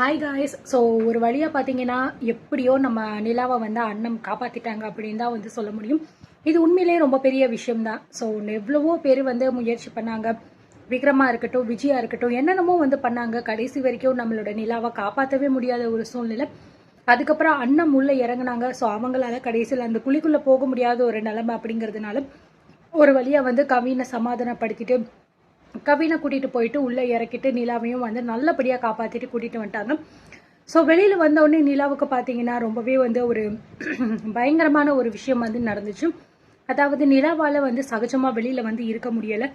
Hi guys. So ஒரு வழியாக பார்த்தீங்கன்னா எப்படியோ நம்ம நிலாவை வந்து அண்ணன் காப்பாற்றிட்டாங்க அப்படின்னு தான் வந்து சொல்ல முடியும். இது உண்மையிலேயே ரொம்ப பெரிய விஷயம்தான். ஸோ எவ்வளவோ பேர் வந்து முயற்சி பண்ணாங்க. விக்ரமா இருக்கட்டும், விஜயா இருக்கட்டும், என்னென்னமோ வந்து பண்ணாங்க. கடைசி வரைக்கும் நம்மளோட நிலாவை காப்பாற்றவே முடியாத ஒரு சூழ்நிலை. அதுக்கப்புறம் அண்ணன் உள்ள இறங்குனாங்க. ஸோ அவங்களால கடைசியில் அந்த குழிக்குள்ளே போக முடியாத ஒரு நிலைமை அப்படிங்கிறதுனால ஒரு வழியாக வந்து கவினை சமாதானப்படுத்திட்டு கவினை கூட்டிகிட்டு போயிட்டு உள்ளே இறக்கிட்டு நிலாவையும் வந்து நல்லபடியாக காப்பாற்றிட்டு கூட்டிகிட்டு வந்துட்டாங்க. ஸோ வெளியில் வந்தோடனே நிலாவுக்கு பார்த்தீங்கன்னா ரொம்பவே வந்து ஒரு பயங்கரமான ஒரு விஷயம் வந்து நடந்துச்சு. அதாவது நிலாவால் வந்து சகஜமாக வெளியில் வந்து இருக்க முடியலை.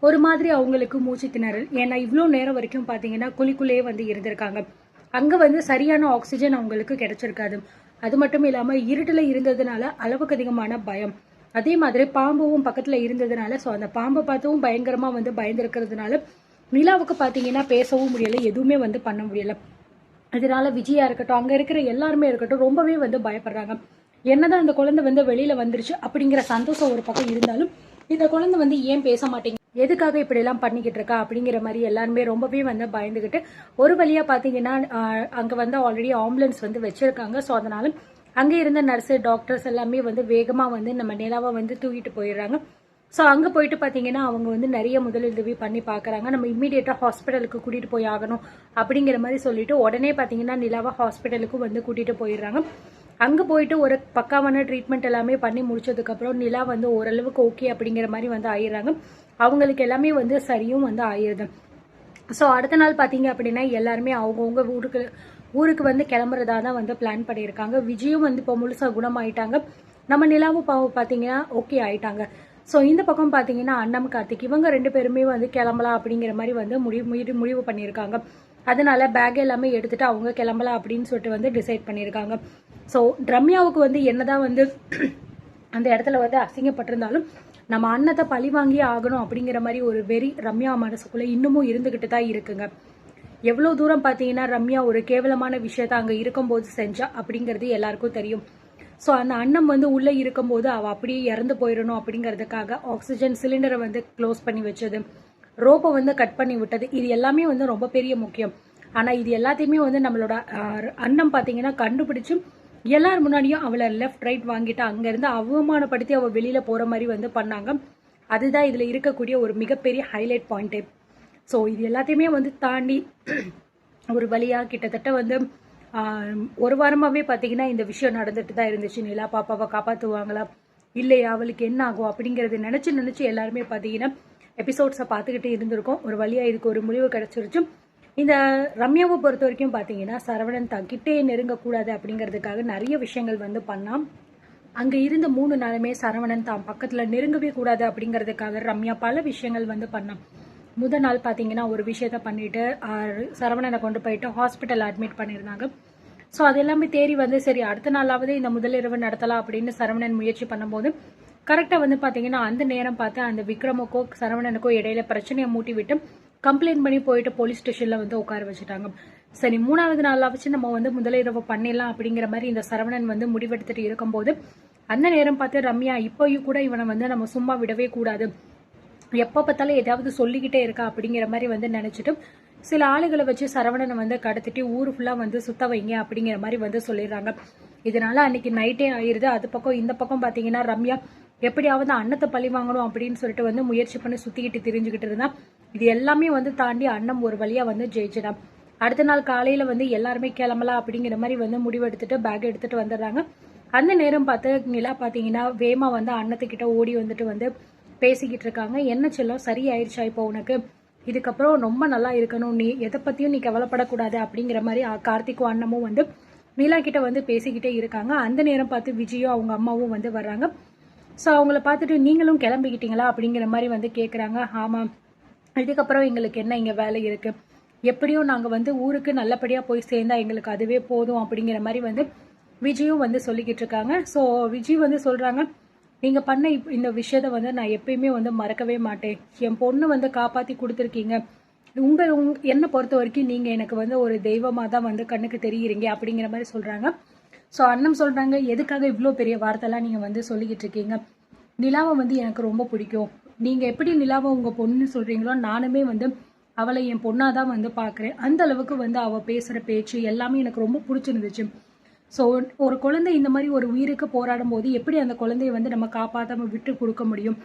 ஒரு மாதிரி அவங்களுக்கு மூச்சு திணறல். ஏன்னா இவ்வளோ நேரம் வரைக்கும் பார்த்தீங்கன்னா குழிக்குள்ளேயே வந்து இருந்திருக்காங்க. அங்கே வந்து சரியான ஆக்சிஜன் அவங்களுக்கு கிடைச்சிருக்காது. அது மட்டும் இல்லாமல் இருட்டில் இருந்ததுனால அளவுக்கு அதிகமான பயம். அதே மாதிரி பாம்பும் பக்கத்தில் இருந்ததுனால ஸோ அந்த பாம்பை பார்த்தவும் பயங்கரமாக வந்து பயந்துருக்கிறதுனால நிலாவுக்கு பார்த்தீங்கன்னா பேசவும் முடியலை, எதுவுமே வந்து பண்ண முடியலை. இதனால விஜயா இருக்கட்டும், அங்கே இருக்கிற எல்லாருமே இருக்கட்டும், ரொம்பவே வந்து பயப்படுறாங்க. என்னதான் அந்த குழந்தை வந்து வெளியில் வந்துருச்சு அப்படிங்கிற சந்தோஷம் ஒரு பக்கம் இருந்தாலும் இந்த குழந்தை வந்து ஏன் பேச மாட்டேங்க, எதுக்காக இப்படியெல்லாம் பண்ணிக்கிட்டு இருக்கா அப்படிங்கிற மாதிரி எல்லாருமே ரொம்பவே வந்து பயந்துக்கிட்டு ஒரு வழியாக பார்த்தீங்கன்னா அங்கே வந்து ஆல்ரெடி ஆம்புலன்ஸ் வந்து வச்சுருக்காங்க. ஸோ அதனால அங்கே இருந்த நர்ஸு டாக்டர்ஸ் எல்லாமே வந்து வேகமாக வந்து நம்ம நிலாவை வந்து தூக்கிட்டு போயிடுறாங்க. ஸோ அங்கே போயிட்டு பார்த்தீங்கன்னா அவங்க வந்து நிறைய முதலுதவி பண்ணி பார்க்குறாங்க. நம்ம இம்மீடியட்டாக ஹாஸ்பிட்டலுக்கு கூட்டிகிட்டு போய் ஆகணும் அப்படிங்கிற மாதிரி சொல்லிட்டு உடனே பார்த்தீங்கன்னா நிலாவை ஹாஸ்பிட்டலுக்கு வந்து கூட்டிகிட்டு போயிடுறாங்க. அங்கே போயிட்டு ஒரு பக்காவான ட்ரீட்மெண்ட் எல்லாமே பண்ணி முடிச்சதுக்கப்புறம் நிலா வந்து ஓரளவுக்கு ஓகே அப்படிங்கிற மாதிரி வந்து ஆயிடுறாங்க. அவங்களுக்கு எல்லாமே வந்து சரியும் வந்து ஆயிடுது. ஸோ அடுத்த நாள் பார்த்தீங்க அப்படின்னா எல்லாருமே அவங்கவுங்க ஊருக்கு வந்து கிளம்புறதா தான் வந்து பிளான் பண்ணியிருக்காங்க. விஜயும் வந்து இப்போ முழுசாக குணமாயிட்டாங்க. நம்ம நிலாவும் பார்த்தீங்கன்னா ஓகே ஆயிட்டாங்க. ஸோ இந்த பக்கம் பார்த்தீங்கன்னா அண்ணம் கார்த்திக் இவங்க 2 பேருமே வந்து கிளம்பலாம் அப்படிங்கிற மாதிரி வந்து முடிவு பண்ணியிருக்காங்க. அதனால பேக் எல்லாமே எடுத்துட்டு அவங்க கிளம்பலாம் அப்படின்னு சொல்லிட்டு வந்து டிசைட் பண்ணியிருக்காங்க. ஸோ ரம்யாவுக்கு வந்து என்னதான் வந்து அந்த இடத்துல வந்து அசிங்கப்பட்டிருந்தாலும் நம்ம அண்ணத்தை பழி வாங்கி ஆகணும் அப்படிங்கிற மாதிரி ஒரு வெறி ரம்யா மனசுக்குள்ள இன்னமும் இருந்துகிட்டு தான் இருக்குங்க. எவ்வளோ தூரம் பார்த்தீங்கன்னா ரம்யா ஒரு கேவலமான விஷயத்த அங்கே இருக்கும்போது செஞ்சா அப்படிங்கிறது எல்லாருக்கும் தெரியும். ஸோ அந்த அண்ணன் வந்து உள்ளே இருக்கும்போது அவள் அப்படியே இறந்து போயிடணும் அப்படிங்கிறதுக்காக ஆக்சிஜன் சிலிண்டரை வந்து க்ளோஸ் பண்ணி வச்சது, ரோப்பை வந்து கட் பண்ணி விட்டது, இது எல்லாமே வந்து ரொம்ப பெரிய முக்கியம். ஆனால் இது எல்லாத்தையுமே வந்து நம்மளோட அண்ணன் பார்த்தீங்கன்னா கண்டுபிடிச்சு எல்லார் முன்னாடியும் அவளை லெஃப்ட் ரைட் வாங்கிட்டு அங்கேருந்து அவமானப்படுத்தி அவள் வெளியில் போகிற மாதிரி வந்து பண்ணாங்க. அதுதான் இதில் இருக்கக்கூடிய ஒரு மிகப்பெரிய ஹைலைட் பாயிண்ட்டு. ஸோ இது எல்லாத்தையுமே வந்து தாண்டி ஒரு வழியாக கிட்டத்தட்ட வந்து ஒரு வாரமாகவே பார்த்தீங்கன்னா இந்த விஷயம் நடந்துட்டு தான் இருந்துச்சு. நிலா பாப்பாவை காப்பாற்றுவாங்களா இல்லையா, அவளுக்கு என்ன ஆகும் அப்படிங்கிறது நினச்சி எல்லாருமே பார்த்தீங்கன்னா எபிசோட்ஸை பார்த்துக்கிட்டு இருந்திருக்கோம். ஒரு வழியாக இதுக்கு ஒரு முடிவு கிடச்சிருச்சு. இந்த ரம்யாவை பொறுத்த வரைக்கும் பார்த்தீங்கன்னா சரவணன் தங்கிட்டே நெருங்கக்கூடாது அப்படிங்கிறதுக்காக நிறைய விஷயங்கள் வந்து பண்ணான். அங்கே இருந்த 3 நாளுமே சரவணன் தான் பக்கத்தில் நெருங்கவே கூடாது அப்படிங்கிறதுக்காக ரம்யா பல விஷயங்கள் வந்து பண்ணான். முதல் நாள் பார்த்தீங்கன்னா ஒரு விஷயத்த பண்ணிட்டு சரவணனை கொண்டு போயிட்டு ஹாஸ்பிட்டல் அட்மிட் பண்ணியிருந்தாங்க. ஸோ அது எல்லாமே தேறி வந்து சரி அடுத்த நாளாவது இந்த முதலிரவு நடத்தலாம் அப்படின்னு சரவணன் முயற்சி பண்ணும்போது கரெக்டாக வந்து பார்த்தீங்கன்னா அந்த நேரம் பார்த்து அந்த விக்ரமுக்கோ சரவணனுக்கோ இடையில பிரச்சனையை மூட்டி விட்டு கம்ப்ளைண்ட் பண்ணி போயிட்டு போலீஸ் ஸ்டேஷனில் வந்து உட்கார வச்சுட்டாங்க. சரி 3வது நாளில் வச்சு நம்ம வந்து முதலிரவு பண்ணிடலாம் அப்படிங்கிற மாதிரி இந்த சரவணன் வந்து முடிவெடுத்துட்டு இருக்கும்போது அந்த நேரம் பார்த்து ரம்யா இப்போயும் கூட இவனை வந்து நம்ம சும்மா விடவே கூடாது, எப்போ பார்த்தாலும் ஏதாவது சொல்லிக்கிட்டே இருக்கா அப்படிங்கிற மாதிரி வந்து நினச்சிட்டு சில ஆளுகளை வச்சு சரவணனை வந்து கடத்திட்டு ஊர் ஃபுல்லாக வந்து சுத்த வைங்க அப்படிங்கிற மாதிரி வந்து சொல்லிடுறாங்க. இதனால அன்னைக்கு நைட்டே ஆயிடுது. அது பக்கம் இந்த பக்கம் பார்த்தீங்கன்னா ரம்யா எப்படியாவது அன்னத்தை பழி வாங்கணும் அப்படின்னு சொல்லிட்டு வந்து முயற்சி பண்ணி சுற்றிக்கிட்டு தெரிஞ்சுக்கிட்டு இருந்தா இது எல்லாமே வந்து தாண்டி அண்ணம் ஒரு வழியாக வந்து ஜெயிச்சிடான். அடுத்த நாள் காலையில் வந்து எல்லாருமே கிளம்பலாம் அப்படிங்கிற மாதிரி வந்து முடிவெடுத்துட்டு பேக் எடுத்துட்டு வந்துடுறாங்க. அந்த நேரம் பார்த்து நிலா பார்த்தீங்கன்னா வேமா வந்து அன்னத்துக்கிட்ட ஓடி வந்துட்டு வந்து பேசிக்கிட்டு இருக்காங்க. என்ன செல்லம் சரியாயிருச்சா இப்போ உனக்கு, இதுக்கப்புறம் ரொம்ப நல்லா இருக்கணும், நீ எதை பற்றியும் நீ கவலைப்படக்கூடாது அப்படிங்கிற மாதிரி கார்த்திக்கும் அண்ணமும் வந்து நிலா கிட்ட வந்து பேசிக்கிட்டே இருக்காங்க. அந்த நேரம் பார்த்து விஜயும் அவங்க அம்மாவும் வந்து வர்றாங்க. ஸோ அவங்கள பார்த்துட்டு நீங்களும் கிளம்பிக்கிட்டீங்களா அப்படிங்கிற மாதிரி வந்து கேட்குறாங்க. ஆமாம், இதுக்கப்புறம் எங்களுக்கு என்ன இங்கே வேலை இருக்குது, எப்படியும் நாங்கள் வந்து ஊருக்கு நல்லபடியாக போய் சேர்ந்தா எங்களுக்கு அதுவே போதும் அப்படிங்கிற மாதிரி வந்து விஜயும் வந்து சொல்லிக்கிட்டு இருக்காங்க. ஸோ விஜய் வந்து சொல்கிறாங்க, நீங்கள் பண்ண இந்த விஷயத்த வந்து நான் எப்பயுமே வந்து மறக்கவே மாட்டேன். என் பொண்ணு வந்து காப்பாற்றி கொடுத்துருக்கீங்க. என்னை பொறுத்த வரைக்கும் நீங்கள் எனக்கு வந்து ஒரு தெய்வமாக தான் வந்து கண்ணுக்கு தெரியுறீங்க அப்படிங்கிற மாதிரி சொல்கிறாங்க. ஸோ அண்ணன் சொல்கிறாங்க, எதுக்காக இவ்வளோ பெரிய வார்த்தைலாம் நீங்கள் வந்து சொல்லிக்கிட்டு இருக்கீங்க, நிலாவை வந்து எனக்கு ரொம்ப பிடிக்கும், நீங்கள் எப்படி நிலாவை உங்கள் பொண்ணுன்னு சொல்கிறீங்களோ நானுமே வந்து அவளை என் பொண்ணாக தான் வந்து பார்க்குறேன். அந்த அளவுக்கு வந்து அவள் பேசுகிற பேச்சு எல்லாமே எனக்கு ரொம்ப பிடிச்சிருந்துச்சு. ஸோ ஒரு குழந்தை இந்த மாதிரி ஒரு உயிருக்கு போராடும் போது எப்படி அந்த குழந்தைய வந்து நம்ம காப்பாற்றாம விட்டு கொடுக்க முடியும்?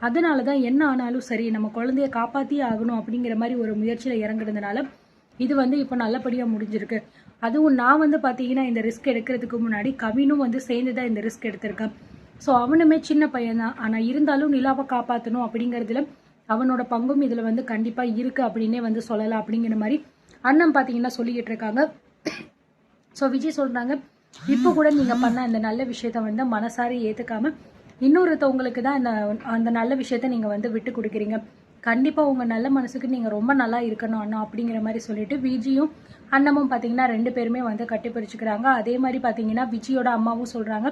அதனால தான் என்ன ஆனாலும் சரி நம்ம குழந்தைய காப்பாற்றியே ஆகணும் அப்படிங்கிற மாதிரி ஒரு முயற்சியில் இறங்குறதுனால இது வந்து இப்போ நல்லபடியாக முடிஞ்சிருக்கு. அதுவும் நான் வந்து பார்த்தீங்கன்னா இந்த ரிஸ்க் எடுக்கிறதுக்கு முன்னாடி கவினும் வந்து சேர்ந்து தான் இந்த ரிஸ்க் எடுத்திருக்கேன். ஸோ அவனுமே சின்ன பையன்தான், ஆனால் இருந்தாலும் நிலாவை காப்பாற்றணும் அப்படிங்கிறதுல அவனோட பங்கும் இதில் வந்து கண்டிப்பாக இருக்குது அப்படின்னே வந்து சொல்லலாம். அப்படிங்கிற மாதிரி அண்ணன் பார்த்தீங்கன்னா சொல்லிக்கிட்டு இருக்காங்க. ஸோ விஜய் சொல்கிறாங்க, இப்போ கூட நீங்கள் பண்ண அந்த நல்ல விஷயத்த வந்து மனசாரி ஏற்றுக்காம இன்னொருத்தவங்களுக்கு தான் அந்த நல்ல விஷயத்த நீங்கள் வந்து விட்டு கொடுக்குறீங்க. கண்டிப்பாக உங்கள் நல்ல மனசுக்கு நீங்கள் ரொம்ப நல்லா இருக்கணும் அண்ணா அப்படிங்கிற மாதிரி சொல்லிட்டு விஜயும் அண்ணமும் பார்த்தீங்கன்னா 2 பேருமே வந்து கட்டிப்பிடிச்சுக்கிறாங்க. அதே மாதிரி பார்த்தீங்கன்னா விஜயோட அம்மாவும் சொல்கிறாங்க,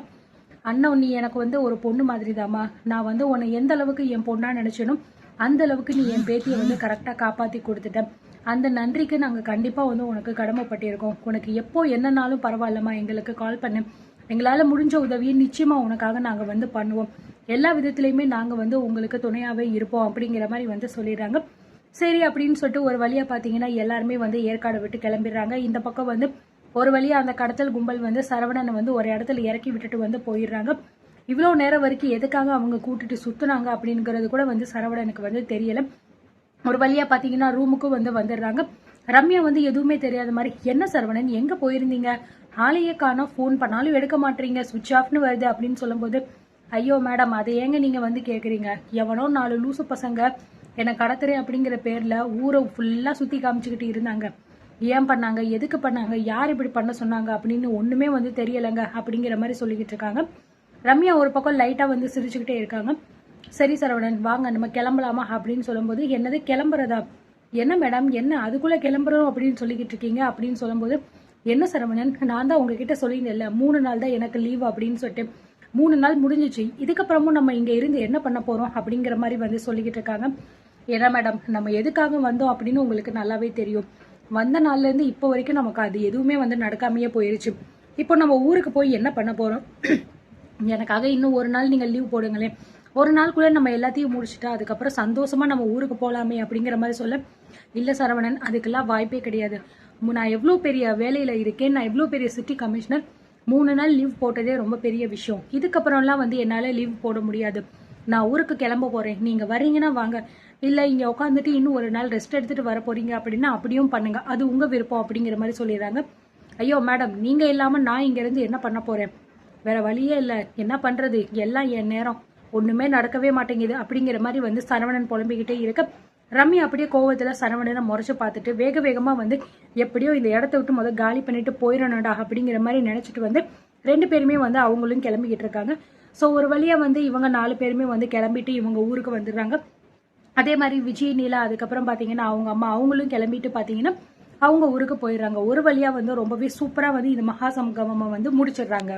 அண்ணன் நீ எனக்கு வந்து ஒரு பொண்ணு மாதிரி தாம்மா, நான் வந்து உன்னை எந்த அளவுக்கு என் பொண்ணாக நினச்சனும் அந்த அளவுக்கு நீ என் பேத்தியை வந்து கரெக்டாக காப்பாற்றி கொடுத்துட்டேன். அந்த நன்றிக்கு நாங்கள் கண்டிப்பாக வந்து உனக்கு கடமைப்பட்டிருக்கோம். உனக்கு எப்போ என்னன்னாலும் பரவாயில்லம்மா, எங்களுக்கு கால் பண்ணு, எங்களால் முடிஞ்ச உதவியை நிச்சயமாக உனக்காக நாங்கள் வந்து பண்ணுவோம், எல்லா விதத்துலையுமே நாங்கள் வந்து உங்களுக்கு துணையாகவே இருப்போம் அப்படிங்கிற மாதிரி வந்து சொல்லிடுறாங்க. சரி அப்படின்னு சொல்லிட்டு ஒரு வழியாக பார்த்தீங்கன்னா எல்லாருமே வந்து ஏற்காடை விட்டு கிளம்பிடுறாங்க. இந்த பக்கம் வந்து ஒரு வழியாக அந்த கடத்தல் கும்பல் வந்து சரவணனை வந்து ஒரு இடத்துல இறக்கி விட்டுட்டு வந்து போயிடுறாங்க. இவ்வளோ நேரம் வரைக்கும் எதுக்காக அவங்க கூட்டிட்டு சுற்றுனாங்க அப்படிங்கிறது கூட வந்து சரவணனுக்கு வந்து தெரியலை. ஒரு வழியாக பார்த்தீங்கன்னா ரூமுக்கும் வந்து வந்துடுறாங்க. ரம்யா வந்து எதுவுமே தெரியாத மாதிரி, என்ன சரவணன் எங்கே போயிருந்தீங்க, ஆளையே காணோம், ஃபோன் பண்ணாலும் எடுக்க மாட்டீங்க, சுவிட்ச் ஆஃப்னு வருது அப்படின்னு சொல்லும்போது, ஐயோ மேடம் அதை ஏங்க நீங்கள் வந்து கேட்குறீங்க, எவனோ 4 லூசு பசங்க என்னை கடத்துறேன் அப்படிங்கிற பேரில் ஊரை ஃபுல்லாக சுற்றி காமிச்சிக்கிட்டு இருந்தாங்க. ஏன் பண்ணாங்க, எதுக்கு பண்ணாங்க, யார் இப்படி பண்ண சொன்னாங்க அப்படின்னு ஒன்றுமே வந்து தெரியலைங்க அப்படிங்கிற மாதிரி சொல்லிக்கிட்டு இருக்காங்க. ரம்யா ஒரு பக்கம் லைட்டாக வந்து சிரிச்சுக்கிட்டே இருக்காங்க. சரி சரவணன் வாங்க நம்ம கிளம்பலாமா அப்படின்னு சொல்லும்போது, என்னது கிளம்புறதா, என்ன மேடம் என்ன அதுக்குள்ளே கிளம்புறோம் அப்படின்னு சொல்லிக்கிட்டு இருக்கீங்க அப்படின்னு சொல்லும்போது, என்ன சரவணன் நான் தான் உங்ககிட்ட சொல்லியிருந்தேன்ல 3 நாள் தான் எனக்கு லீவ் அப்படின்னு சொல்லிட்டு, 3 நாள் முடிஞ்சிச்சு, இதுக்கப்புறமும் நம்ம இங்கே இருந்து என்ன பண்ண போகிறோம் அப்படிங்கிற மாதிரி வந்து சொல்லிக்கிட்டு இருக்காங்க. ஏன்னா மேடம் நம்ம எதுக்காக வந்தோம் அப்படின்னு உங்களுக்கு நல்லாவே தெரியும், வந்த நாள்லேருந்து இப்போ வரைக்கும் நமக்கு அது எதுவுமே வந்து நடக்காமையே போயிடுச்சு, இப்போ நம்ம ஊருக்கு போய் என்ன பண்ண போகிறோம், எனக்காக இன்னும் ஒரு நாள் நீங்கள் லீவ் போடுங்களேன், ஒரு நாளுக்குள்ளே நம்ம எல்லாத்தையும் முடிச்சுட்டா அதுக்கப்புறம் சந்தோஷமாக நம்ம ஊருக்கு போகலாமே அப்படிங்கிற மாதிரி சொல்ல, இல்லை சரவணன் அதுக்கெல்லாம் வாய்ப்பே கிடையாது, நான் எவ்வளோ பெரிய வேலையில் இருக்கேன், நான் எவ்வளோ பெரிய சிட்டி கமிஷனர், 3 நாள் லீவ் போட்டதே ரொம்ப பெரிய விஷயம், இதுக்கப்புறம்லாம் வந்து என்னால் லீவ் போட முடியாது, நான் ஊருக்கு கிளம்ப போகிறேன், நீங்கள் வரீங்கன்னா வாங்க, இல்லை இங்கே உட்காந்துட்டு இன்னும் ஒரு நாள் ரெஸ்ட் எடுத்துகிட்டு வர போகிறீங்க அப்படின்னா அப்படியும் பண்ணுங்க, அது உங்கள் விருப்பம் அப்படிங்கிற மாதிரி சொல்லிடுறாங்க. ஐயோ மேடம் நீங்கள் இல்லாமல் நான் இங்கேருந்து என்ன பண்ண போகிறேன், வேற வழியே இல்லை, என்ன பண்ணுறது, எல்லாம் என் நேரம், ஒன்றுமே நடக்கவே மாட்டேங்குது அப்படிங்கிற மாதிரி வந்து சரவணன் புலம்பிக்கிட்டே இருக்க, ரம்யா அப்படியே கோவத்தில் சரவணனை முறைச்சு பார்த்துட்டு வேக வேகமாக வந்து எப்படியோ இந்த இடத்த விட்டு முதல் காலி பண்ணிட்டு போயிடணும்டா அப்படிங்கிற மாதிரி நினச்சிட்டு வந்து 2 பேருமே வந்து அவங்களும் கிளம்பிக்கிட்டு இருக்காங்க. ஸோ ஒரு வழியாக வந்து இவங்க 4 பேருமே வந்து கிளம்பிட்டு இவங்க ஊருக்கு வந்துடுறாங்க. அதே மாதிரி விஜய் நீலா அதுக்கப்புறம் பார்த்தீங்கன்னா அவங்க அம்மா அவங்களும் கிளம்பிட்டு பார்த்தீங்கன்னா அவங்க ஊருக்கு போயிடுறாங்க. ஒரு வழியாக வந்து ரொம்பவே சூப்பராக வந்து இந்த மகா சங்கமம் வந்து முடிச்சிடுறாங்க.